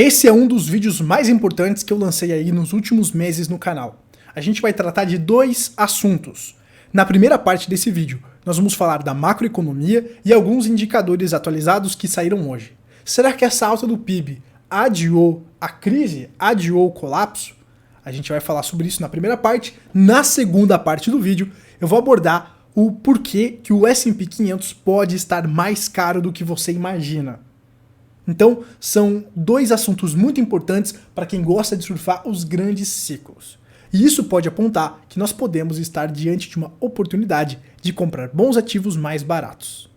Esse é um dos vídeos mais importantes que eu lancei aí nos últimos meses no canal. A gente vai tratar de dois assuntos. Na primeira parte desse vídeo, nós vamos falar da macroeconomia e alguns indicadores atualizados que saíram hoje. Será que essa alta do PIB adiou a crise? Adiou o colapso? A gente vai falar sobre isso na primeira parte. Na segunda parte do vídeo, eu vou abordar o porquê que o S&P 500 pode estar mais caro do que você imagina. Então, são dois assuntos muito importantes para quem gosta de surfar os grandes ciclos. E isso pode apontar que nós podemos estar diante de uma oportunidade de comprar bons ativos mais baratos.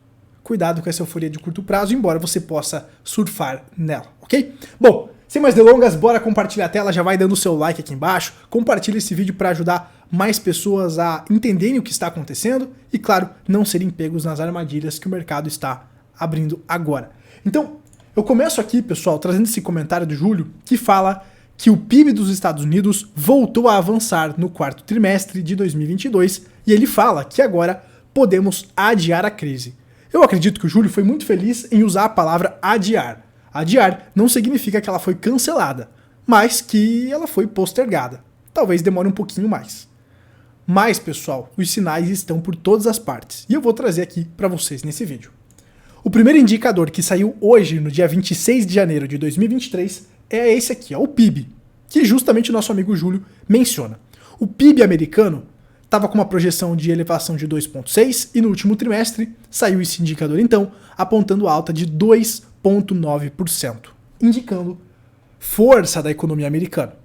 Cuidado com essa euforia de curto prazo, embora você possa surfar nela, ok? Bom, sem mais delongas, bora compartilhar a tela, já vai dando o seu like aqui embaixo, compartilha esse vídeo para ajudar mais pessoas a entenderem o que está acontecendo e, claro, não serem pegos nas armadilhas que o mercado está abrindo agora. Então, eu começo aqui, pessoal, trazendo esse comentário do Júlio, que fala que o PIB dos Estados Unidos voltou a avançar no quarto trimestre de 2022 e ele fala que agora podemos adiar a crise. Eu acredito que o Júlio foi muito feliz em usar a palavra adiar. Adiar não significa que ela foi cancelada, mas que ela foi postergada. Talvez demore um pouquinho mais. Mas, pessoal, os sinais estão por todas as partes e eu vou trazer aqui para vocês nesse vídeo. O primeiro indicador que saiu hoje, no dia 26 de janeiro de 2023, é esse aqui, ó, o PIB, que justamente o nosso amigo Júlio menciona. O PIB americano estava com uma projeção de elevação de 2,6 e no último trimestre saiu esse indicador então, apontando alta de 2,9%, indicando força da economia americana.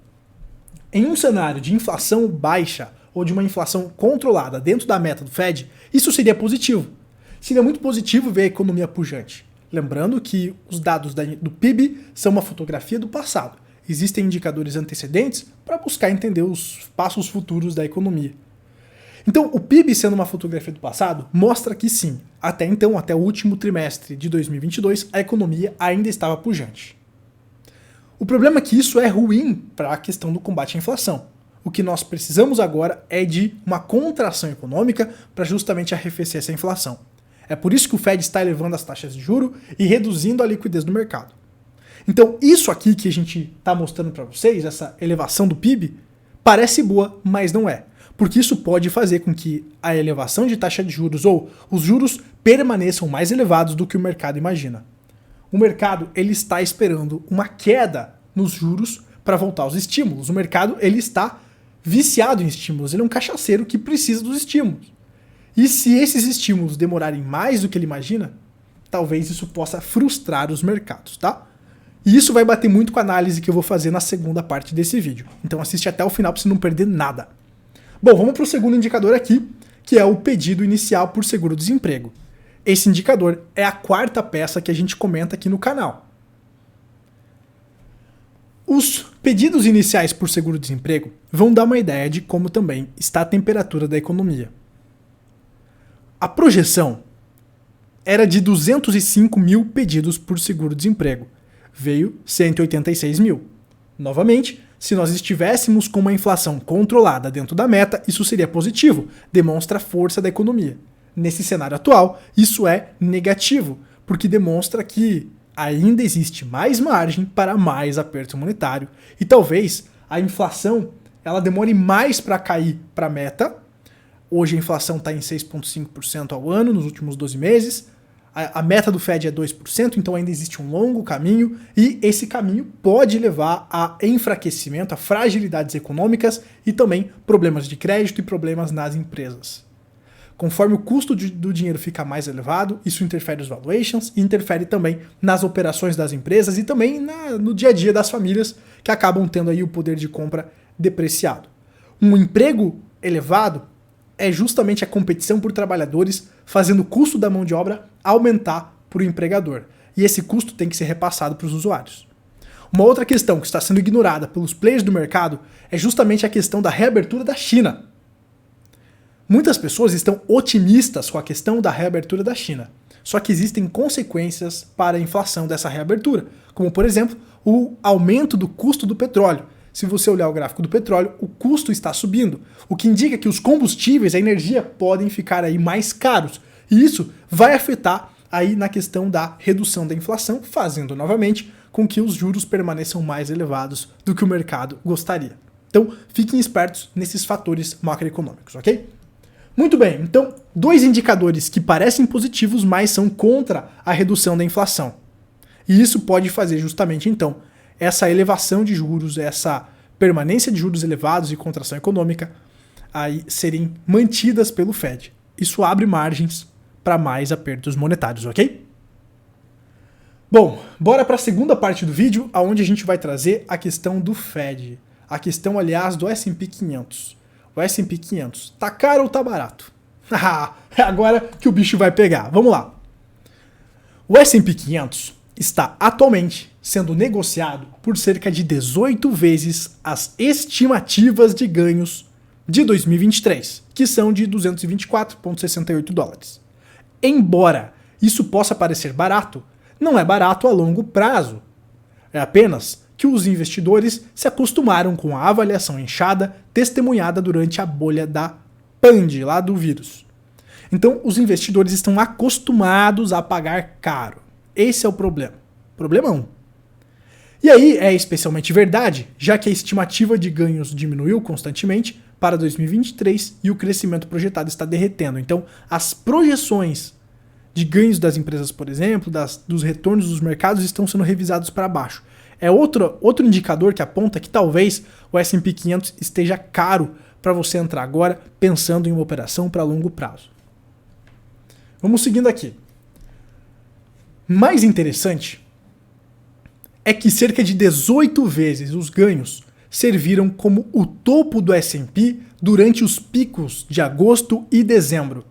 Em um cenário de inflação baixa ou de uma inflação controlada dentro da meta do Fed, isso seria positivo. Seria muito positivo ver a economia pujante. Lembrando que os dados do PIB são uma fotografia do passado. Existem indicadores antecedentes para buscar entender os passos futuros da economia. Então, o PIB sendo uma fotografia do passado mostra que sim, até então, até o último trimestre de 2022, a economia ainda estava pujante. O problema é que isso é ruim para a questão do combate à inflação. O que nós precisamos agora é de uma contração econômica para justamente arrefecer essa inflação. É por isso que o Fed está elevando as taxas de juros e reduzindo a liquidez do mercado. Então, isso aqui que a gente está mostrando para vocês, essa elevação do PIB, parece boa, mas não é. Porque isso pode fazer com que a elevação de taxa de juros ou os juros permaneçam mais elevados do que o mercado imagina. O mercado ele está esperando uma queda nos juros para voltar aos estímulos. O mercado ele está viciado em estímulos, ele é um cachaceiro que precisa dos estímulos. E se esses estímulos demorarem mais do que ele imagina, talvez isso possa frustrar os mercados, tá? E isso vai bater muito com a análise que eu vou fazer na segunda parte desse vídeo. Então assiste até o final para você não perder nada. Bom, vamos para o segundo indicador aqui, que é o pedido inicial por seguro-desemprego. Esse indicador é a quarta peça que a gente comenta aqui no canal. Os pedidos iniciais por seguro-desemprego vão dar uma ideia de como também está a temperatura da economia. A projeção era de 205 mil pedidos por seguro-desemprego. Veio 186 mil. Novamente, se nós estivéssemos com uma inflação controlada dentro da meta, isso seria positivo, demonstra a força da economia. Nesse cenário atual, isso é negativo, porque demonstra que ainda existe mais margem para mais aperto monetário e talvez a inflação ela demore mais para cair para a meta. Hoje a inflação está em 6,5% ao ano nos últimos 12 meses. A meta do Fed é 2%, então ainda existe um longo caminho e esse caminho pode levar a enfraquecimento, a fragilidades econômicas e também problemas de crédito e problemas nas empresas. Conforme o custo do dinheiro fica mais elevado, isso interfere nos valuations e interfere também nas operações das empresas e também no dia a dia das famílias que acabam tendo aí o poder de compra depreciado. Um emprego elevado é justamente a competição por trabalhadores fazendo o custo da mão de obra aumentar para o empregador. E esse custo tem que ser repassado para os usuários. Uma outra questão que está sendo ignorada pelos players do mercado é justamente a questão da reabertura da China. Muitas pessoas estão otimistas com a questão da reabertura da China. Só que existem consequências para a inflação dessa reabertura, como por exemplo, o aumento do custo do petróleo. Se você olhar o gráfico do petróleo, o custo está subindo, o que indica que os combustíveis, a energia, podem ficar aí mais caros. E isso vai afetar aí na questão da redução da inflação, fazendo novamente com que os juros permaneçam mais elevados do que o mercado gostaria. Então, fiquem espertos nesses fatores macroeconômicos, ok? Muito bem, então, dois indicadores que parecem positivos, mas são contra a redução da inflação. E isso pode fazer justamente, então, essa elevação de juros, essa permanência de juros elevados e contração econômica aí serem mantidas pelo Fed. Isso abre margens para mais apertos monetários, ok? Bom, bora para a segunda parte do vídeo, onde a gente vai trazer a questão do Fed. A questão, aliás, do S&P 500. O S&P 500, tá caro ou tá barato? É agora que o bicho vai pegar. Vamos lá. O S&P 500 está atualmente sendo negociado por cerca de 18 vezes as estimativas de ganhos de 2023, que são de 224,68 dólares. Embora isso possa parecer barato, não é barato a longo prazo. É apenas que os investidores se acostumaram com a avaliação inchada testemunhada durante a bolha da Pand, lá do vírus. Então, os investidores estão acostumados a pagar caro. Esse é o problema. Problemão. E aí é especialmente verdade, já que a estimativa de ganhos diminuiu constantemente para 2023 e o crescimento projetado está derretendo. Então, as projeções de ganhos das empresas, por exemplo, dos retornos dos mercados estão sendo revisados para baixo. É outro indicador que aponta que talvez o S&P 500 esteja caro para você entrar agora, pensando em uma operação para longo prazo. Vamos seguindo aqui. Mais interessante é que cerca de 18 vezes os ganhos serviram como o topo do S&P durante os picos de agosto e dezembro.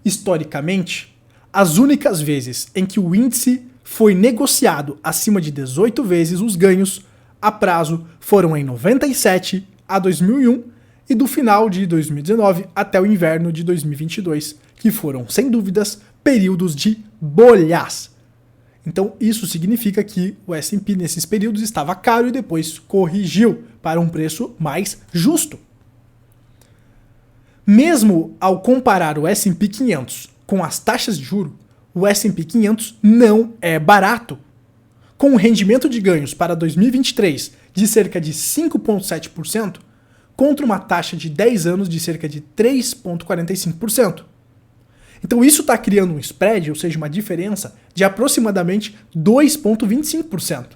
Historicamente, as únicas vezes em que o índice foi negociado acima de 18 vezes os ganhos a prazo foram em 97 a 2001 e do final de 2019 até o inverno de 2022, que foram, sem dúvidas, períodos de bolhas. Então isso significa que o S&P nesses períodos estava caro e depois corrigiu para um preço mais justo. Mesmo ao comparar o S&P 500 com as taxas de juros, o S&P 500 não é barato. Com um rendimento de ganhos para 2023 de cerca de 5,7%, contra uma taxa de 10 anos de cerca de 3,45%. Então isso está criando um spread, ou seja, uma diferença de aproximadamente 2,25%.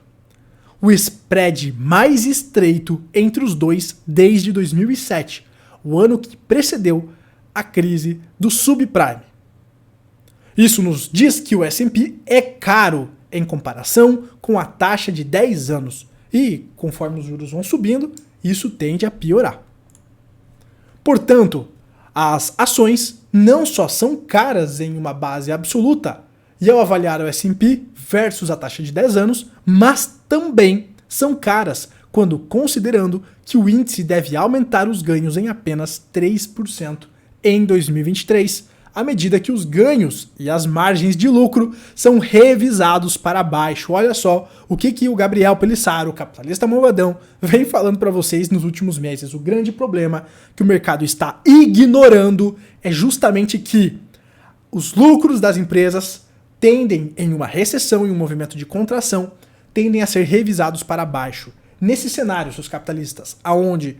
O spread mais estreito entre os dois desde 2007, o ano que precedeu a crise do subprime. Isso nos diz que o S&P é caro em comparação com a taxa de 10 anos e, conforme os juros vão subindo, isso tende a piorar. Portanto, as ações não só são caras em uma base absoluta, e ao avaliar o S&P versus a taxa de 10 anos, mas também são caras quando considerando que o índice deve aumentar os ganhos em apenas 3% em 2023, à medida que os ganhos e as margens de lucro são revisados para baixo. Olha só o que o Gabriel Pelissaro, o capitalista malvadão, vem falando para vocês nos últimos meses. O grande problema que o mercado está ignorando é justamente que os lucros das empresas tendem, em uma recessão e um movimento de contração, tendem a ser revisados para baixo. Nesse cenário, seus capitalistas, aonde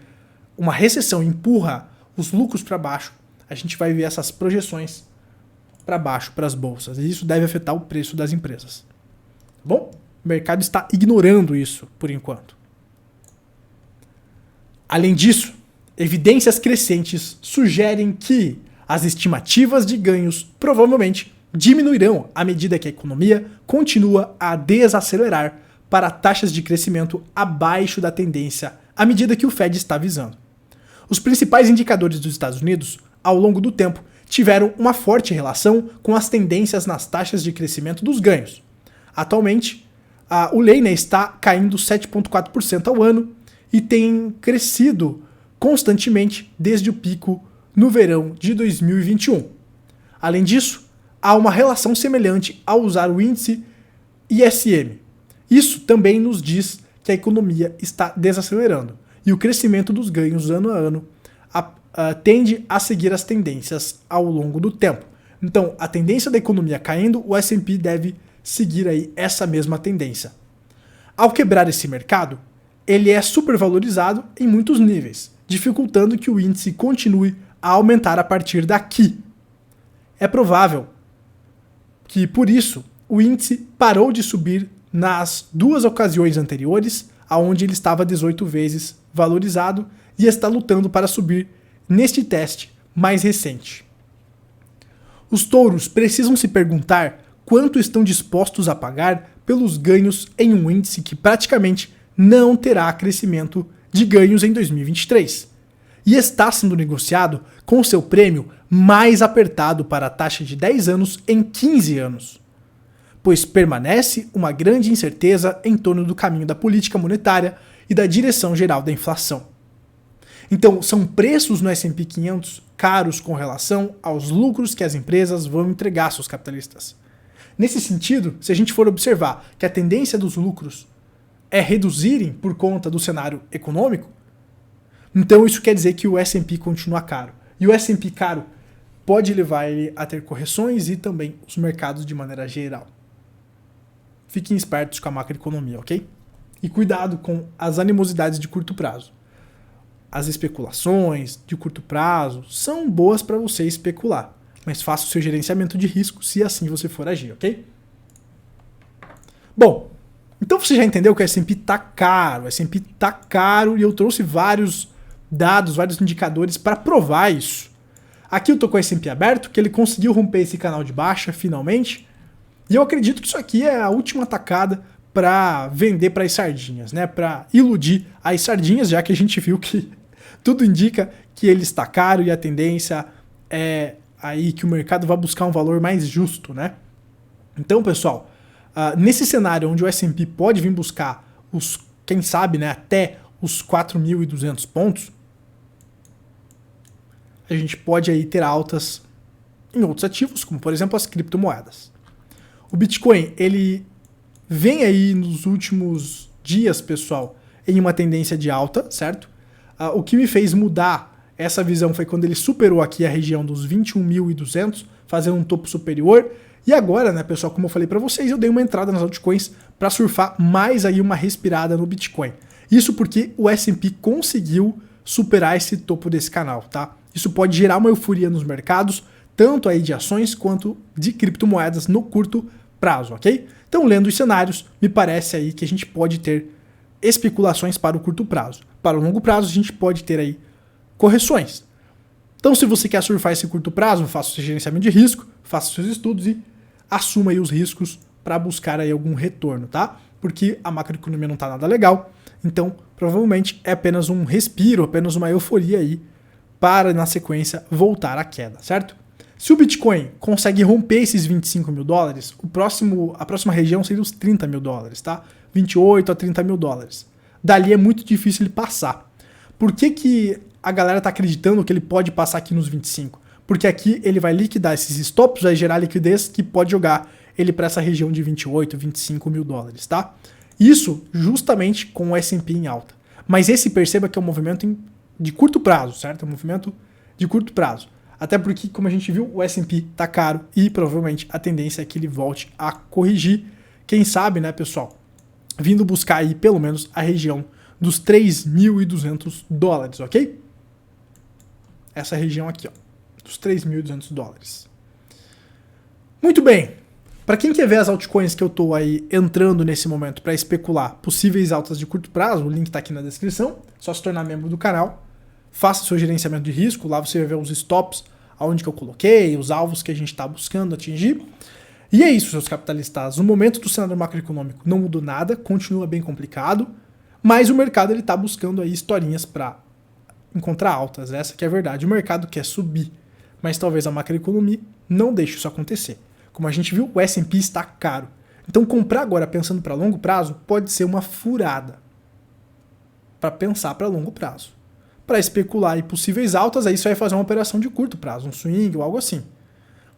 uma recessão empurra os lucros para baixo, a gente vai ver essas projeções para baixo para as bolsas. E isso deve afetar o preço das empresas. Tá bom? O mercado está ignorando isso por enquanto. Além disso, evidências crescentes sugerem que as estimativas de ganhos provavelmente diminuirão à medida que a economia continua a desacelerar para taxas de crescimento abaixo da tendência à medida que o Fed está visando. Os principais indicadores dos Estados Unidos, ao longo do tempo, tiveram uma forte relação com as tendências nas taxas de crescimento dos ganhos. Atualmente, o Lehner está caindo 7,4% ao ano e tem crescido constantemente desde o pico no verão de 2021. Além disso, há uma relação semelhante ao usar o índice ISM. Isso também nos diz que a economia está desacelerando e o crescimento dos ganhos ano a ano tende a seguir as tendências ao longo do tempo. Então, a tendência da economia caindo, o S&P deve seguir aí essa mesma tendência. Ao quebrar esse mercado, ele é supervalorizado em muitos níveis, dificultando que o índice continue a aumentar a partir daqui. É provável que, por isso, o índice parou de subir nas duas ocasiões anteriores, aonde ele estava 18 vezes valorizado e está lutando para subir neste teste mais recente. Os touros precisam se perguntar quanto estão dispostos a pagar pelos ganhos em um índice que praticamente não terá crescimento de ganhos em 2023 e está sendo negociado com seu prêmio mais apertado para a taxa de 10 anos em 15 anos, pois permanece uma grande incerteza em torno do caminho da política monetária e da direção geral da inflação. Então, são preços no S&P 500 caros com relação aos lucros que as empresas vão entregar aos seus capitalistas. Nesse sentido, se a gente for observar que a tendência dos lucros é reduzirem por conta do cenário econômico, então isso quer dizer que o S&P continua caro. E o S&P caro pode levar ele a ter correções e também os mercados de maneira geral. Fiquem espertos com a macroeconomia, ok? E cuidado com as animosidades de curto prazo. As especulações de curto prazo são boas para você especular, mas faça o seu gerenciamento de risco se assim você for agir, ok? Bom, então você já entendeu que o S&P tá caro, o S&P tá caro e eu trouxe vários dados, vários indicadores para provar isso. Aqui eu tô com o S&P aberto, que ele conseguiu romper esse canal de baixa finalmente, e eu acredito que isso aqui é a última tacada para vender para as sardinhas, né? Para iludir as sardinhas, já que a gente viu que tudo indica que ele está caro e a tendência é aí que o mercado vai buscar um valor mais justo, né? Então, pessoal, nesse cenário onde o S&P pode vir buscar os, quem sabe, né, até os 4.200 pontos, a gente pode aí ter altas em outros ativos, como por exemplo as criptomoedas. O Bitcoin, ele vem aí nos últimos dias, pessoal, em uma tendência de alta, certo? O que me fez mudar essa visão foi quando ele superou aqui a região dos 21.200, fazendo um topo superior. E agora, né, pessoal, como eu falei para vocês, eu dei uma entrada nas altcoins para surfar mais aí uma respirada no Bitcoin. Isso porque o S&P conseguiu superar esse topo desse canal, tá? Isso pode gerar uma euforia nos mercados, tanto aí de ações quanto de criptomoedas no curto prazo, ok? Então, lendo os cenários, me parece aí que a gente pode ter especulações para o curto prazo. Para o longo prazo, a gente pode ter aí correções. Então, se você quer surfar esse curto prazo, faça o seu gerenciamento de risco, faça os seus estudos e assuma aí os riscos para buscar aí algum retorno, tá? Porque a macroeconomia não está nada legal, então provavelmente é apenas um respiro, apenas uma euforia aí para, na sequência, voltar à queda, certo? Se o Bitcoin consegue romper esses 25 mil dólares, a próxima região seria os 30 mil dólares, tá? 28 a 30 mil dólares. Dali é muito difícil ele passar. Por que a galera tá acreditando que ele pode passar aqui nos 25? Porque aqui ele vai liquidar esses stops, vai gerar liquidez que pode jogar ele para essa região de 28, 25 mil dólares, tá? Isso justamente com o S&P em alta. Mas esse perceba que é um movimento de curto prazo, certo? É um movimento de curto prazo. Até porque, como a gente viu, o S&P tá caro e provavelmente a tendência é que ele volte a corrigir. Quem sabe, né, pessoal? Vindo buscar aí pelo menos a região dos 3.200 dólares, ok? Essa região aqui, ó, dos 3.200 dólares. Muito bem. Para quem quer ver as altcoins que eu tô aí entrando nesse momento para especular possíveis altas de curto prazo, o link tá aqui na descrição, só se tornar membro do canal. Faça seu gerenciamento de risco, lá você vai ver os stops, aonde que eu coloquei, os alvos que a gente está buscando atingir. E é isso, seus capitalistas. No momento do cenário macroeconômico não mudou nada, continua bem complicado, mas o mercado ele está buscando aí historinhas para encontrar altas. Essa que é a verdade. O mercado quer subir, mas talvez a macroeconomia não deixe isso acontecer. Como a gente viu, o S&P está caro. Então comprar agora pensando para longo prazo pode ser uma furada para pensar para longo prazo. Para especular em possíveis altas, aí você vai fazer uma operação de curto prazo, um swing ou algo assim.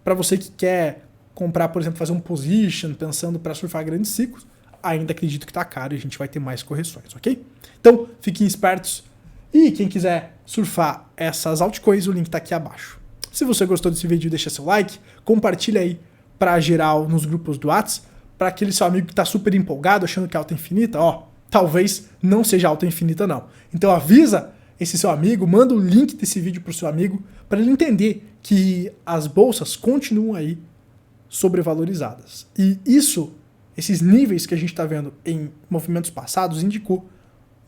Para você que quer comprar, por exemplo, fazer um position, pensando para surfar grandes ciclos, ainda acredito que está caro e a gente vai ter mais correções, ok? Então, fiquem espertos e quem quiser surfar essas altcoins, o link está aqui abaixo. Se você gostou desse vídeo, deixa seu like, compartilha aí pra geral nos grupos do WhatsApp, para aquele seu amigo que tá super empolgado, achando que a alta é infinita, ó, talvez não seja alta infinita não. Então avisa esse seu amigo, manda o link desse vídeo pro seu amigo, para ele entender que as bolsas continuam aí sobrevalorizadas. E esses níveis que a gente está vendo em movimentos passados, indicou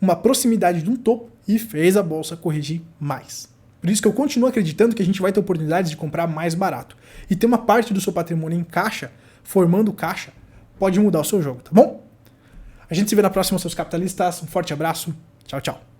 uma proximidade de um topo e fez a bolsa corrigir mais. Por isso que eu continuo acreditando que a gente vai ter oportunidades de comprar mais barato. E ter uma parte do seu patrimônio em caixa, formando caixa, pode mudar o seu jogo, tá bom? A gente se vê na próxima, seus capitalistas. Um forte abraço. Tchau, tchau.